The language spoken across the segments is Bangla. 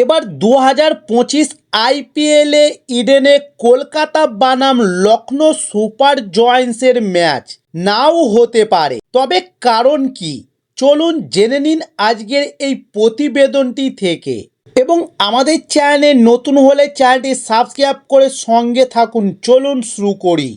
এবার 2025 আইপিএলে ইডেনে কলকাতা বনাম লখনৌ সুপার জায়ান্টসের ম্যাচ নাও হতে পারে। তবে কারণ কি, চলুন জেনে নিন আজকের এই প্রতিবেদনটি থেকে। এবং আমাদের চ্যানেলে নতুন হলে চ্যানেলটি সাবস্ক্রাইব করে সঙ্গে থাকুন। চলুন শুরু করি।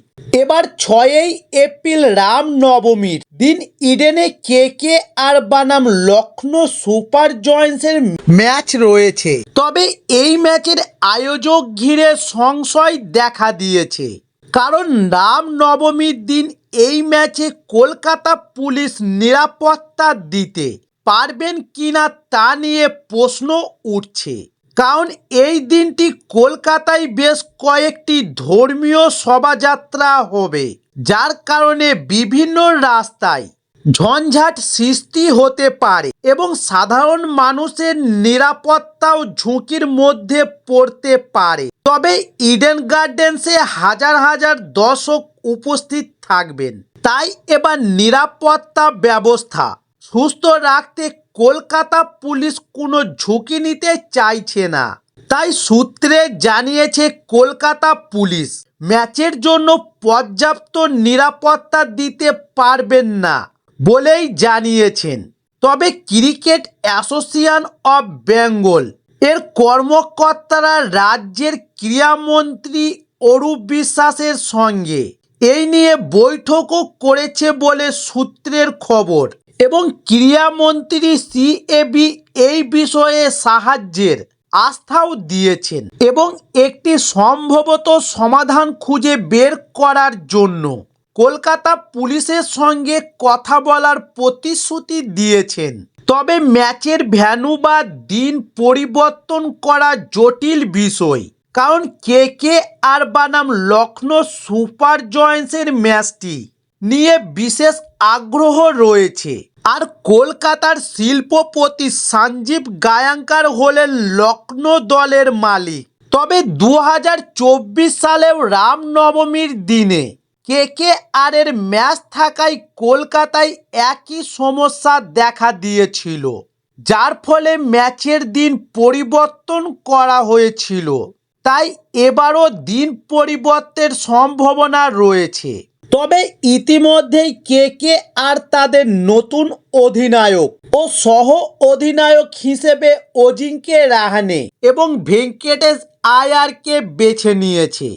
এবার 6 এপ্রিল রামনবমীর দিন ইডেনে কেকেআর বনাম লখনৌ সুপার জায়ান্টসের ম্যাচ রয়েছে। তবে এই ম্যাচের আয়োজক ঘিরে সংশয় দেখা দিয়েছে, কারণ রামনবমীর দিন এই ম্যাচে কলকাতা পুলিশ নিরাপত্তা দিতে পারবেন কিনা তা নিয়ে প্রশ্ন উঠছে। কারণ এই দিনটি কলকাতায় বেশ কয়েকটি ধর্মীয় শোভাযাত্রা হবে, যার কারণে বিভিন্ন রাস্তায় ঝঞ্ঝাট সৃষ্টি হতে পারে এবং সাধারণ মানুষের নিরাপত্তাও ঝুঁকির মধ্যে পড়তে পারে। তবে ইডেন গার্ডেন্সে হাজার হাজার দর্শক উপস্থিত থাকবেন, তাই এবার নিরাপত্তা ব্যবস্থা সুস্থ রাখতে কলকাতা পুলিশ কোনো ঝুঁকি নিতে চাইছে না। তাই সূত্রে জানিয়েছে কলকাতা পুলিশ ম্যাচের জন্য পর্যাপ্ত নিরাপত্তা দিতে পারবেন না বলেই জানিয়েছেন। তবে ক্রিকেট অ্যাসোসিয়েশন অফ বেঙ্গল এর কর্মকর্তারা রাজ্যের ক্রীড়ামন্ত্রী অরূপ বিশ্বাসের সঙ্গে এই নিয়ে বৈঠকও করেছে বলে সূত্রের খবর, এবং ক্রীড়ামন্ত্রী সিএবি এই বিষয়ে সাহায্যের আস্থাও দিয়েছেন এবং একটি সম্ভবত সমাধান খুঁজে বের করার জন্য কলকাতা পুলিশের সঙ্গে কথা বলার প্রতিশ্রুতি দিয়েছেন। তবে ম্যাচের ভেন্যু বা দিন পরিবর্তন করা জটিল বিষয়, কারণ কেকেআর বনাম লখনৌ সুপার জায়ান্টসের ম্যাচটি নিয়ে বিশেষ আগ্রহ রয়েছে। আর কলকাতার শিল্পপতি সঞ্জীব গায়াঙ্কার হলেন লখনৌ দলের মালিক। তবে 2024 সালেও রামনবমীর দিনে কেকেআর এর ম্যাচ থাকায় কলকাতায় একই সমস্যা দেখা দিয়েছিল, যার ফলে ম্যাচের দিন পরিবর্তন করা হয়েছিল। তাই এবারও দিন পরিবর্তনের সম্ভাবনা রয়েছে। তবে ইতিমধ্যেই কেকেআর তাদের নতুন অধিনায়ক ও সহ অধিনায়ক হিসেবে অজিঙ্ক্য রাহানে এবং ভেঙ্কটেশ আয়ারকে বেছে নিয়েছে।